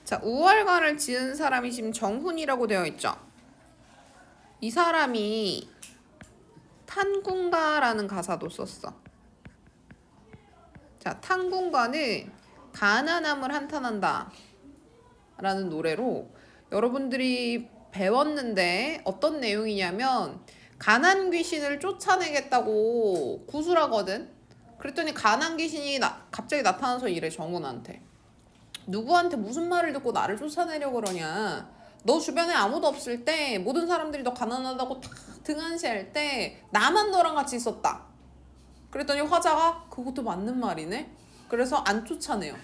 자, 우월가를 지은 사람이 지금 정훈이라고 되어 있죠. 이 사람이 탄군가라는 가사도 썼어. 자, 탄군가는 가난함을 한탄한다 라는 노래로 여러분들이 배웠는데 어떤 내용이냐면 가난 귀신을 쫓아내겠다고 구술하거든. 그랬더니 가난 귀신이 갑자기 나타나서 이래, 정훈한테. 누구한테 무슨 말을 듣고 나를 쫓아내려고 그러냐. 너 주변에 아무도 없을 때 모든 사람들이 너 가난하다고 다 등한시할 때 나만 너랑 같이 있었다. 그랬더니 화자가 그것도 맞는 말이네. 그래서 안 쫓아내요.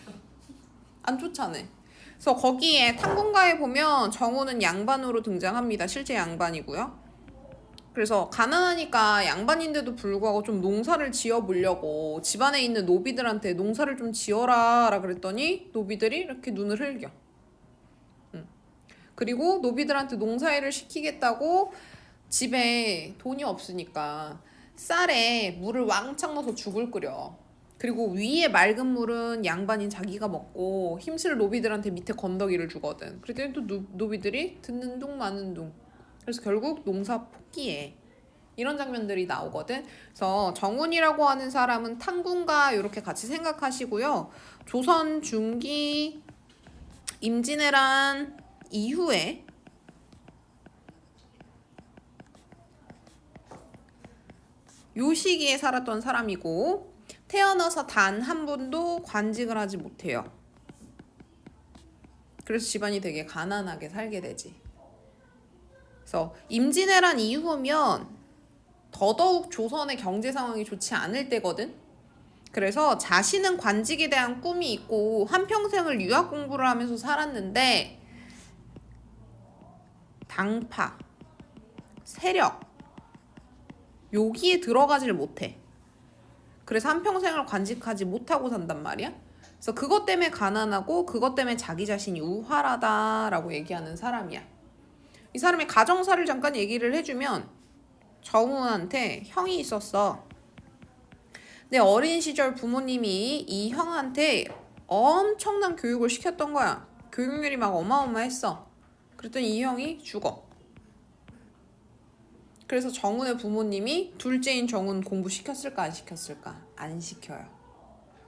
안 쫓아내. 그래서 거기에 탄군가에 보면 정우는 양반으로 등장합니다. 실제 양반이고요. 그래서 가난하니까 양반인데도 불구하고 좀 농사를 지어보려고 집안에 있는 노비들한테 농사를 좀 지어라 라 그랬더니 노비들이 이렇게 눈을 흘겨. 그리고 노비들한테 농사일을 시키겠다고 집에 돈이 없으니까 쌀에 물을 왕창 넣어서 죽을 끓여. 그리고 위에 맑은 물은 양반인 자기가 먹고 힘쓸 노비들한테 밑에 건더기를 주거든. 그랬더니 또 노비들이 듣는 둥 마는 둥. 그래서 결국 농사 포기해. 이런 장면들이 나오거든. 그래서 정훈이라고 하는 사람은 탄군가 이렇게 같이 생각하시고요. 조선 중기 임진왜란 이후에 요 시기에 살았던 사람이고 태어나서 단 한 번도 관직을 하지 못해요. 그래서 집안이 되게 가난하게 살게 되지. 그래서 임진왜란 이후면 더더욱 조선의 경제 상황이 좋지 않을 때거든. 그래서 자신은 관직에 대한 꿈이 있고 한평생을 유학 공부를 하면서 살았는데 당파, 세력 여기에 들어가질 못해. 그래서 한평생을 관직하지 못하고 산단 말이야. 그래서 그것 때문에 가난하고 그것 때문에 자기 자신이 우활하다라고 얘기하는 사람이야. 이 사람의 가정사를 잠깐 얘기를 해주면 정훈한테 형이 있었어. 근데 어린 시절 부모님이 이 형한테 엄청난 교육을 시켰던 거야. 교육률이 막 어마어마했어. 그랬더니 이 형이 죽어. 그래서 정훈의 부모님이 둘째인 정훈 공부시켰을까 안 시켰을까? 안 시켜요.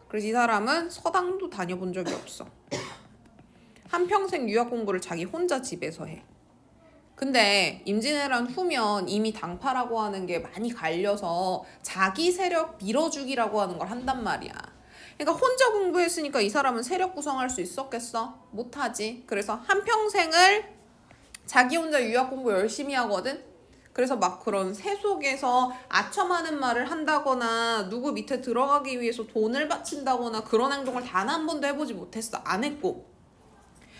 그래서 이 사람은 서당도 다녀본 적이 없어. 한평생 유학 공부를 자기 혼자 집에서 해. 근데 임진왜란 후면 이미 당파라고 하는 게 많이 갈려서 자기 세력 밀어주기라고 하는 걸 한단 말이야. 그러니까 혼자 공부했으니까 이 사람은 세력 구성할 수 있었겠어? 못하지. 그래서 한평생을 자기 혼자 유학 공부 열심히 하거든. 그래서 막 그런 세속에서 아첨하는 말을 한다거나 누구 밑에 들어가기 위해서 돈을 바친다거나 그런 행동을 단 한 번도 해보지 못했어. 안 했고.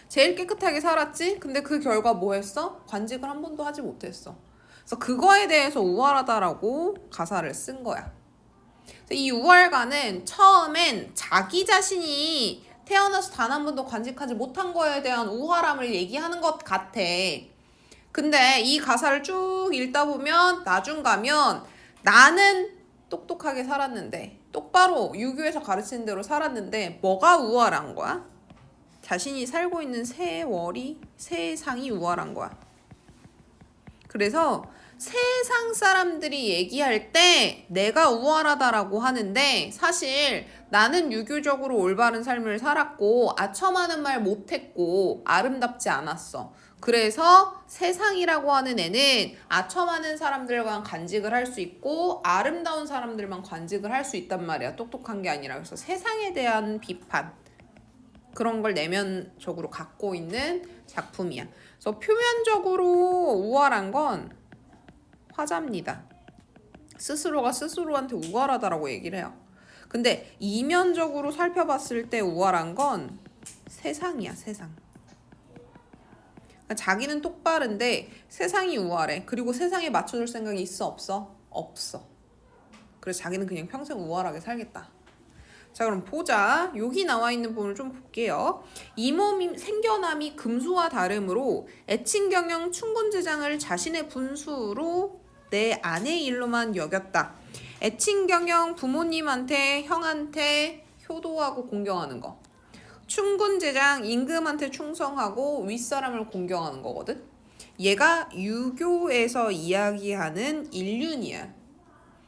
제일 깨끗하게 살았지? 근데 그 결과 뭐 했어? 관직을 한 번도 하지 못했어. 그래서 그거에 대해서 우월하다라고 가사를 쓴 거야. 이 우월가는 처음엔 자기 자신이 태어나서 단 한 번도 관직하지 못한 거에 대한 우월함을 얘기하는 것 같아. 근데 이 가사를 쭉 읽다 보면 나중 가면 나는 똑똑하게 살았는데 똑바로 유교에서 가르치는 대로 살았는데 뭐가 우월한 거야? 자신이 살고 있는 세월이, 세상이 우월한 거야. 그래서 세상 사람들이 얘기할 때 내가 우월하다라고 하는데 사실 나는 유교적으로 올바른 삶을 살았고 아첨하는 말 못했고 아름답지 않았어. 그래서 세상이라고 하는 애는 아첨하는 사람들과 관직을 할 수 있고 아름다운 사람들만 관직을 할 수 있단 말이야. 똑똑한 게 아니라. 그래서 세상에 대한 비판. 그런 걸 내면적으로 갖고 있는 작품이야. 그래서 표면적으로 우월한 건 화자입니다. 스스로가 스스로한테 우월하다라고 얘기를 해요. 근데 이면적으로 살펴봤을 때 우월한 건 세상이야, 세상. 그러니까 자기는 똑바른데 세상이 우월해. 그리고 세상에 맞춰줄 생각이 있어, 없어? 없어. 그래서 자기는 그냥 평생 우월하게 살겠다. 자, 그럼 보자. 여기 나와 있는 부분을 좀 볼게요. 이 몸이 생겨남이 금수와 다름으로 애칭경영 충군제장을 자신의 분수로 내 아내의 일로만 여겼다. 애칭경영 부모님한테 형한테 효도하고 공경하는 거. 충군제장 임금한테 충성하고 윗사람을 공경하는 거거든. 얘가 유교에서 이야기하는 인륜이야.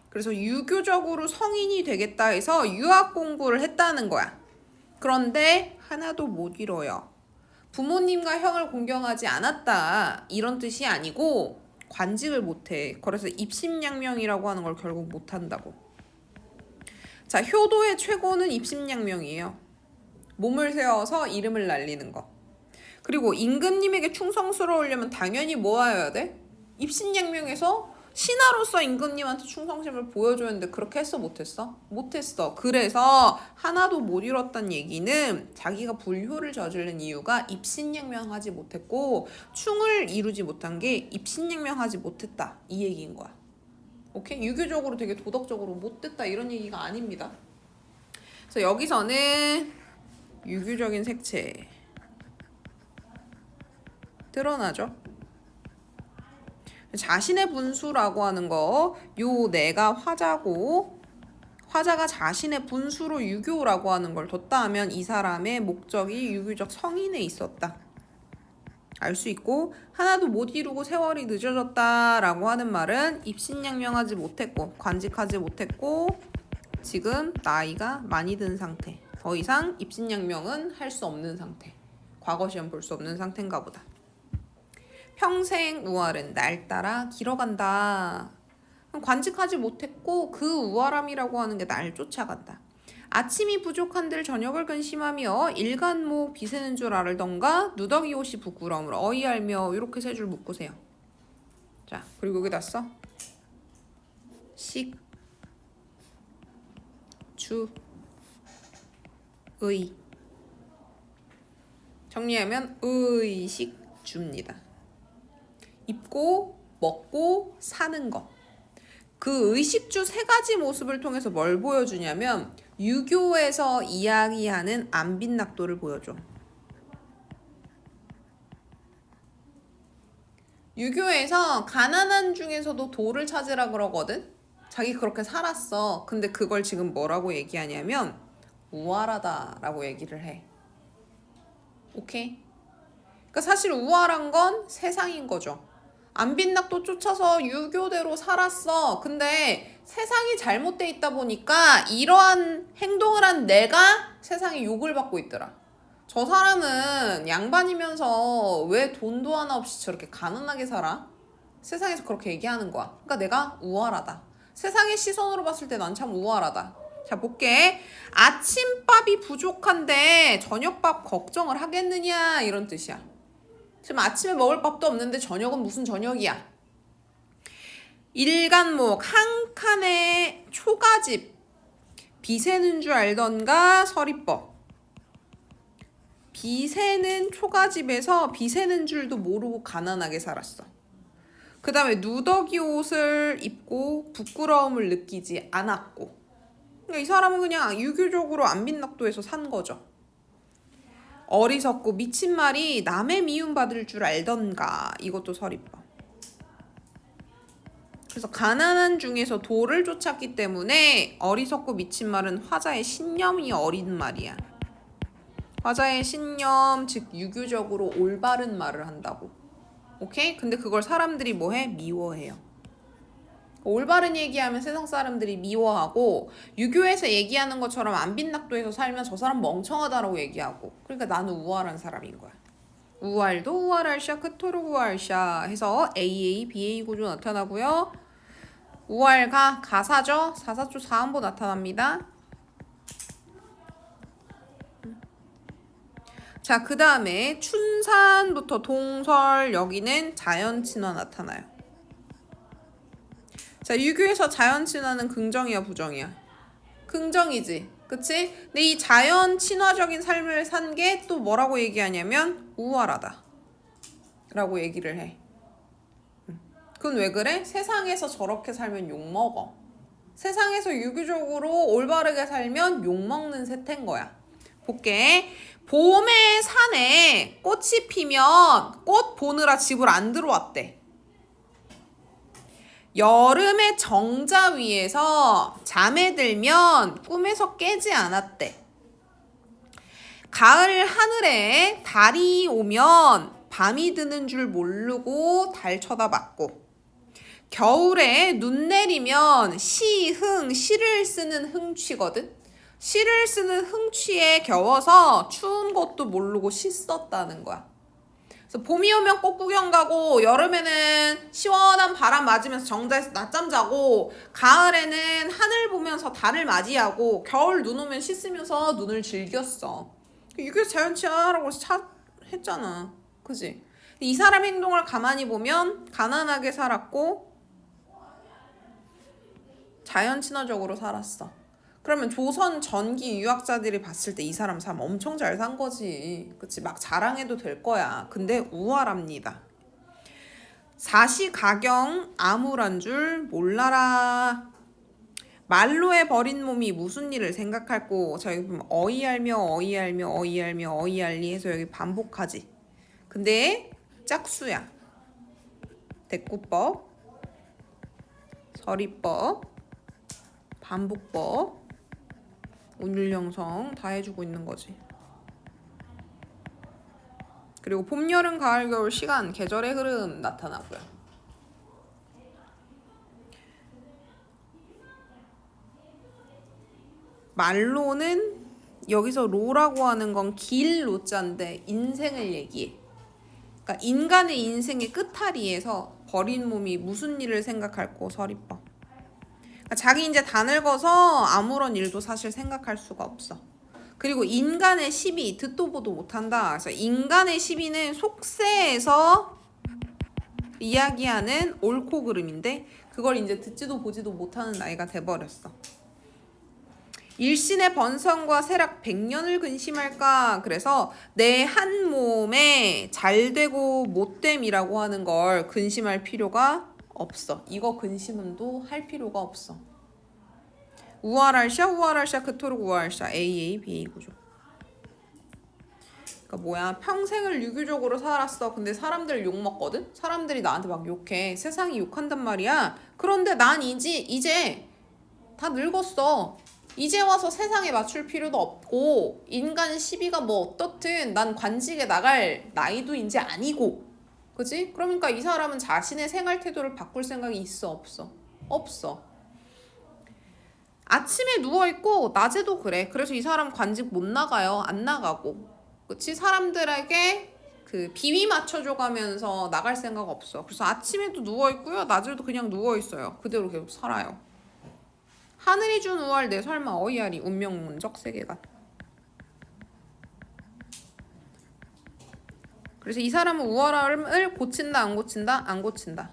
그래서 유교적으로 성인이 되겠다 해서 유학 공부를 했다는 거야. 그런데 하나도 못 이뤄요. 부모님과 형을 공경하지 않았다 이런 뜻이 아니고 관직을 못해. 그래서 입심양명이라고 하는 걸 결국 못한다고. 자, 효도의 최고는 입심양명이에요. 몸을 세워서 이름을 날리는 거. 그리고 임금님에게 충성스러우려면 당연히 뭐 해야 돼? 입신양명에서 신하로서 임금님한테 충성심을 보여줬는데 그렇게 했어 못했어? 못했어. 그래서 하나도 못 이뤘다는 얘기는 자기가 불효를 저지른 이유가 입신양명하지 못했고 충을 이루지 못한 게 입신양명하지 못했다 이 얘기인 거야. 오케이? 유교적으로 되게 도덕적으로 못됐다 이런 얘기가 아닙니다. 그래서 여기서는 유교적인 색채 드러나죠. 자신의 분수라고 하는 거, 요 내가 화자고 화자가 자신의 분수로 유교라고 하는 걸 뒀다 하면 이 사람의 목적이 유교적 성인에 있었다. 알 수 있고 하나도 못 이루고 세월이 늦어졌다라고 하는 말은 입신양명하지 못했고 관직하지 못했고 지금 나이가 많이 든 상태. 더 이상 입신양명은 할 수 없는 상태. 과거 시험 볼 수 없는 상태인가 보다. 평생 우활은 날 따라 길어간다. 관직하지 못했고 그 우활함이라고 하는 게 날 쫓아간다. 아침이 부족한들 저녁을 근심하며 일간모 비세는 줄 알던가 누더기 옷이 부끄러움을 어이알며 이렇게 세 줄 묶으세요. 자, 그리고 여기다 써. 식, 주, 의. 정리하면 의식 주입니다. 입고 먹고 사는 것. 그 의식주 세 가지 모습을 통해서 뭘 보여주냐면 유교에서 이야기하는 안빈낙도를 보여줘. 유교에서 가난한 중에서도 도를 찾으라 그러거든. 자기 그렇게 살았어. 근데 그걸 지금 뭐라고 얘기하냐면 우활하다라고 얘기를 해. 오케이? 그러니까 사실 우활한 건 세상인 거죠. 안빈낙도 쫓아서 유교대로 살았어. 근데 세상이 잘못돼 있다 보니까 이러한 행동을 한 내가 세상에 욕을 받고 있더라. 저 사람은 양반이면서 왜 돈도 하나 없이 저렇게 가난하게 살아? 세상에서 그렇게 얘기하는 거야. 그러니까 내가 우활하다. 세상의 시선으로 봤을 때 난 참 우활하다. 자, 볼게. 아침밥이 부족한데 저녁밥 걱정을 하겠느냐 이런 뜻이야. 지금 아침에 먹을 밥도 없는데 저녁은 무슨 저녁이야. 일간목 한 칸에 초가집 비세는 줄 알던가 서리법. 비세는 초가집에서 비세는 줄도 모르고 가난하게 살았어. 그 다음에 누더기 옷을 입고 부끄러움을 느끼지 않았고. 그러니까 이 사람은 그냥 유교적으로 안빈낙도에서 산 거죠. 어리석고 미친 말이 남의 미움받을 줄 알던가. 이것도 서리법. 그래서 가난한 중에서 도를 쫓았기 때문에 어리석고 미친 말은 화자의 신념이 어린 말이야. 화자의 신념, 즉 유교적으로 올바른 말을 한다고. 오케이? 근데 그걸 사람들이 뭐해? 미워해요. 올바른 얘기하면 세상 사람들이 미워하고 유교에서 얘기하는 것처럼 안빈낙도에서 살면 저 사람 멍청하다라고 얘기하고. 그러니까 나는 우활한 사람인 거야. 우활도 우활할샤 크토록 우활샤 해서 AA, BA 구조 나타나고요. 우활가 가사죠. 사사조 사음보 나타납니다. 자, 그 다음에 춘산부터 동설 여기는 자연친화 나타나요. 자, 유교에서 자연친화는 긍정이야 부정이야? 긍정이지. 그치? 근데 이 자연친화적인 삶을 산 게 또 뭐라고 얘기하냐면 우활하다 라고 얘기를 해. 그건 왜 그래? 세상에서 저렇게 살면 욕먹어. 세상에서 유교적으로 올바르게 살면 욕먹는 세태인 거야. 볼게. 봄에 산에 꽃이 피면 꽃 보느라 집을 안 들어왔대. 여름에 정자 위에서 잠에 들면 꿈에서 깨지 않았대. 가을 하늘에 달이 오면 밤이 드는 줄 모르고 달 쳐다봤고, 겨울에 눈 내리면 시를 쓰는 흥취거든. 시를 쓰는 흥취에 겨워서 추운 것도 모르고 시 썼다는 거야. 그래서 봄이 오면 꽃 구경 가고, 여름에는 시원한 바람 맞으면서 정자에서 낮잠 자고, 가을에는 하늘 보면서 달을 맞이하고, 겨울 눈 오면 시 쓰면서 눈을 즐겼어. 이게 자연치야라고 했잖아. 그지? 이 사람 행동을 가만히 보면 가난하게 살았고 자연친화적으로 살았어. 그러면 조선 전기 유학자들이 봤을 때 이 사람 삶 엄청 잘 산 거지. 그치? 막 자랑해도 될 거야. 근데 우월합니다. 사시가경 암울한 줄 몰라라. 말로에 버린 몸이 무슨 일을 생각할꼬. 자, 여기 보면 어이알리 해서 여기 반복하지. 근데 짝수야. 대꾸법, 서리법, 반복법, 운율형성 다 해주고 있는 거지. 그리고 봄, 여름, 가을, 겨울 시간, 계절의 흐름 나타나고요. 말로는 여기서 로라고 하는 건 길 로자인데 인생을 얘기해. 그러니까 인간의 인생의 끝탈이에서 버린 몸이 무슨 일을 생각할꼬. 서리법. 그러니까 자기 이제 다 늙어서 아무런 일도 사실 생각할 수가 없어. 그리고 인간의 시비 듣도 보도 못한다. 그래서 인간의 시비는 속세에서 이야기하는 옳고 그름인데 그걸 이제 듣지도 보지도 못하는 나이가 돼버렸어. 일신의 번성과 세락 100년을 근심할까. 그래서 내 한 몸에 잘되고 못됨이라고 하는 걸 근심할 필요가 없어. 이거 근심은도 할 필요가 없어. 우아랄샤 그토록 우아랄샤 AA 구조. 그러니까 뭐야, 평생을 유교적으로 살았어. 근데 사람들 욕 먹거든. 사람들이 나한테 막 욕해. 세상이 욕한단 말이야. 그런데 난 이제 다 늙었어. 이제 와서 세상에 맞출 필요도 없고 인간 시비가 뭐 어떻든 난 관직에 나갈 나이도 이제 아니고, 그지? 그러니까 이 사람은 자신의 생활 태도를 바꿀 생각이 있어 없어? 없어. 아침에 누워있고 낮에도 그래. 그래서 이 사람 관직 못 나가요. 안 나가고. 그치? 사람들에게 그 비위 맞춰줘가면서 나갈 생각 없어. 그래서 아침에도 누워있고요. 낮에도 그냥 누워있어요. 그대로 계속 살아요. 하늘이 준 우월 내 설마 어이하리. 운명문적 세계관. 그래서 이 사람은 우월함을 고친다 안 고친다? 안 고친다.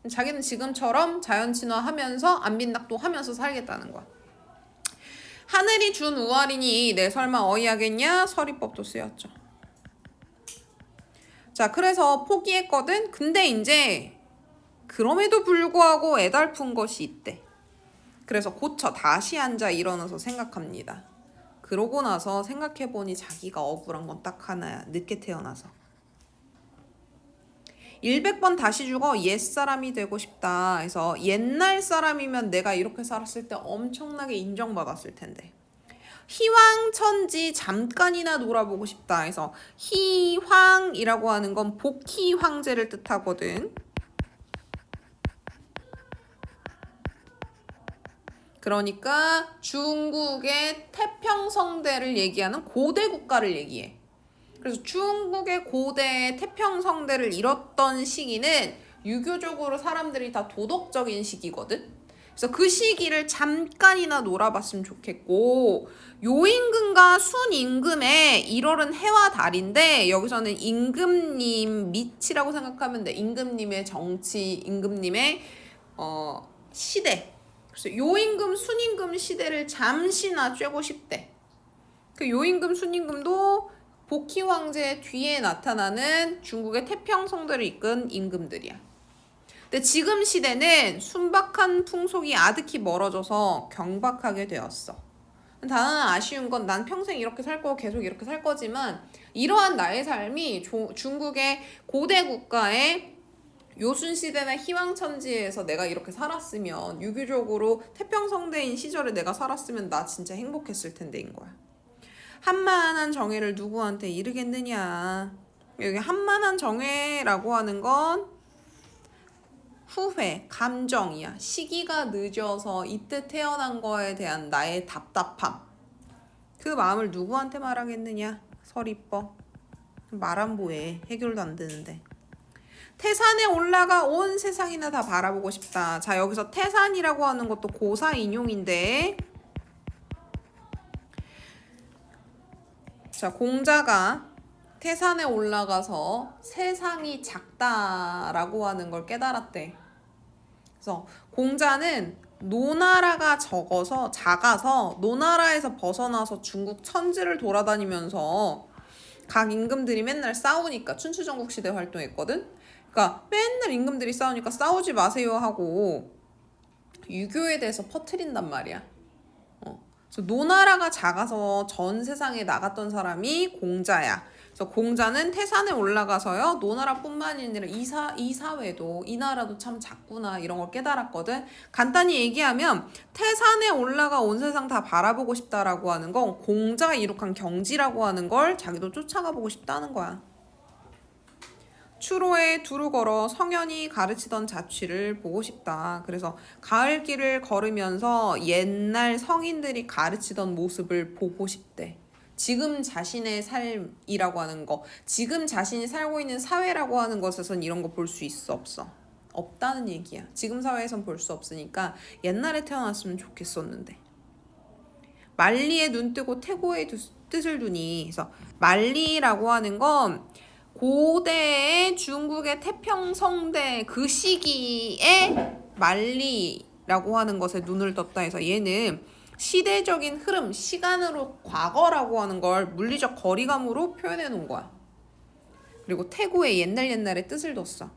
자기는 지금처럼 자연친화하면서 안빈낙도 하면서 살겠다는 거야. 하늘이 준 우월이니 내 설마 어이하겠냐? 서리법도 쓰였죠. 자, 그래서 포기했거든. 근데 이제 그럼에도 불구하고 애달픈 것이 있대. 그래서 고쳐 다시 앉아 일어나서 생각합니다. 그러고 나서 생각해보니 자기가 억울한 건 딱 하나야. 늦게 태어나서. 100번 다시 죽어 옛사람이 되고 싶다. 그래서 옛날 사람이면 내가 이렇게 살았을 때 엄청나게 인정받았을 텐데. 희황천지 잠깐이나 놀아보고 싶다. 그래서 희황이라고 하는 건 복희 황제를 뜻하거든. 그러니까 중국의 태평성대를 얘기하는 고대 국가를 얘기해. 그래서 중국의 고대 태평성대를 이뤘던 시기는 유교적으로 사람들이 다 도덕적인 시기거든. 그래서 그 시기를 잠깐이나 놀아봤으면 좋겠고, 요임금과 순임금의 1월은 해와 달인데 여기서는 임금님 밑이라고 생각하면 돼. 임금님의 정치, 임금님의 시대. 그래서 요임금, 순임금 시대를 잠시나 쬐고 싶대. 그 요임금, 순임금도 복희 황제 뒤에 나타나는 중국의 태평성대를 이끈 임금들이야. 근데 지금 시대는 순박한 풍속이 아득히 멀어져서 경박하게 되었어. 다만 아쉬운 건 난 평생 이렇게 살 거고 계속 이렇게 살 거지만 이러한 나의 삶이 중국의 고대 국가의 요순시대나 희왕천지에서 내가 이렇게 살았으면, 유교적으로 태평성대인 시절에 내가 살았으면 나 진짜 행복했을 텐데인 거야. 한만한 정회를 누구한테 이르겠느냐. 여기 한만한 정회라고 하는 건 후회, 감정이야. 시기가 늦어서 이때 태어난 거에 대한 나의 답답함. 그 마음을 누구한테 말하겠느냐. 서리뻐. 말안 뭐해. 해결도 안 되는데. 태산에 올라가 온 세상이나 다 바라보고 싶다. 자, 여기서 태산이라고 하는 것도 고사 인용인데, 자, 공자가 태산에 올라가서 세상이 작다라고 하는 걸 깨달았대. 그래서 공자는 노나라가 작아서 노나라에서 벗어나서 중국 천지를 돌아다니면서 각 임금들이 맨날 싸우니까 춘추전국 시대 활동했거든. 그러니까 맨날 임금들이 싸우니까 싸우지 마세요 하고 유교에 대해서 퍼뜨린단 말이야. 그래서 노나라가 작아서 전 세상에 나갔던 사람이 공자야. 그래서 공자는 태산에 올라가서요, 노나라뿐만 아니라 이 사회도, 이 나라도 참 작구나 이런 걸 깨달았거든. 간단히 얘기하면 태산에 올라가 온 세상 다 바라보고 싶다라고 하는 건 공자가 이룩한 경지라고 하는 걸 자기도 쫓아가 보고 싶다는 거야. 추로에 두루 걸어 성현이 가르치던 자취를 보고 싶다. 그래서 가을길을 걸으면서 옛날 성인들이 가르치던 모습을 보고 싶대. 지금 자신의 삶이라고 하는 거, 지금 자신이 살고 있는 사회라고 하는 것에선 이런 거 볼 수 있어, 없어? 없다는 얘기야. 지금 사회에선 볼 수 없으니까 옛날에 태어났으면 좋겠었는데. 만리에 눈 뜨고 태고의 뜻을 두니. 그래서 만리라고 하는 건 고대의 중국의 태평성대 그 시기에 만리라고 하는 것에 눈을 떴다 해서 얘는 시대적인 흐름, 시간으로 과거라고 하는 걸 물리적 거리감으로 표현해 놓은 거야. 그리고 태고의 옛날의 뜻을 뒀어.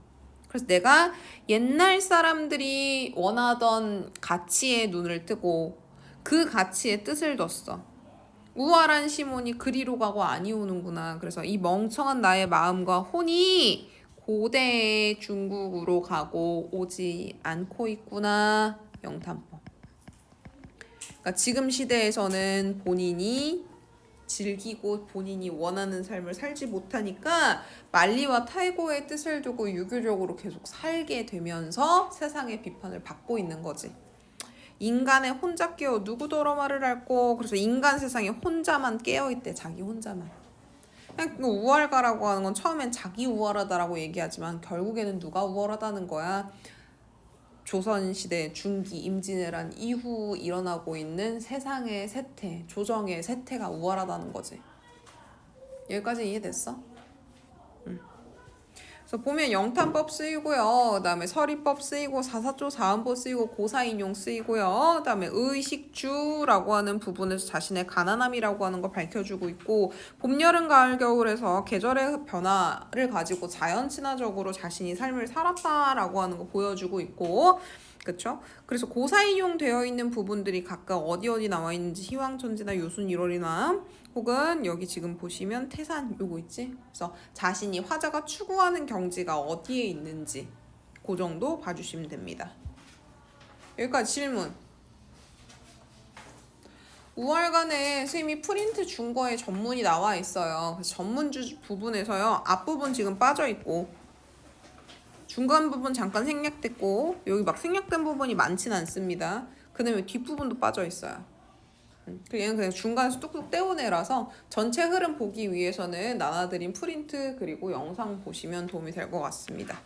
그래서 내가 옛날 사람들이 원하던 가치에 눈을 뜨고 그 가치에 뜻을 뒀어. 우월한 시몬이 그리로 가고 아니 오는구나. 그래서 이 멍청한 나의 마음과 혼이 고대의 중국으로 가고 오지 않고 있구나. 영탄법. 그러니까 지금 시대에서는 본인이 즐기고 본인이 원하는 삶을 살지 못하니까 만리와 태고의 뜻을 두고 유교적으로 계속 살게 되면서 세상의 비판을 받고 있는 거지. 인간의 혼자 깨어 누구더러 말을 할꼬. 그래서 인간 세상에 혼자만 깨어있대. 자기 혼자만. 그냥 우월가라고 하는 건 처음엔 자기 우월하다라고 얘기하지만 결국에는 누가 우월하다는 거야. 조선시대 중기 임진왜란 이후 일어나고 있는 세상의 세태, 조정의 세태가 우월하다는 거지. 여기까지 이해됐어? 그래서 보면 영탄법 쓰이고요. 그다음에 서리법 쓰이고 사사조 사음보 쓰이고 고사인용 쓰이고요. 그다음에 의식주라고 하는 부분에서 자신의 가난함이라고 하는 걸 밝혀주고 있고, 봄, 여름, 가을, 겨울에서 계절의 변화를 가지고 자연 친화적으로 자신이 삶을 살았다라고 하는 거 보여주고 있고, 그렇죠? 그래서 고사인용 되어 있는 부분들이 각각 어디 나와 있는지 희왕천지나 요순 1월이나 혹은 여기 지금 보시면 태산 요거 있지? 그래서 자신이 화자가 추구하는 경지가 어디에 있는지 그 정도 봐주시면 됩니다. 여기까지 질문. 우월간에 선생님이 프린트 준 거에 전문이 나와 있어요. 그래서 전문 부분에서요, 앞부분 지금 빠져 있고 중간 부분 잠깐 생략됐고 여기 막 생략된 부분이 많진 않습니다. 그 다음에 뒷부분도 빠져 있어요. 얘는 그냥 중간에서 뚝뚝 떼어내라서 전체 흐름 보기 위해서는 나눠드린 프린트 그리고 영상 보시면 도움이 될 것 같습니다.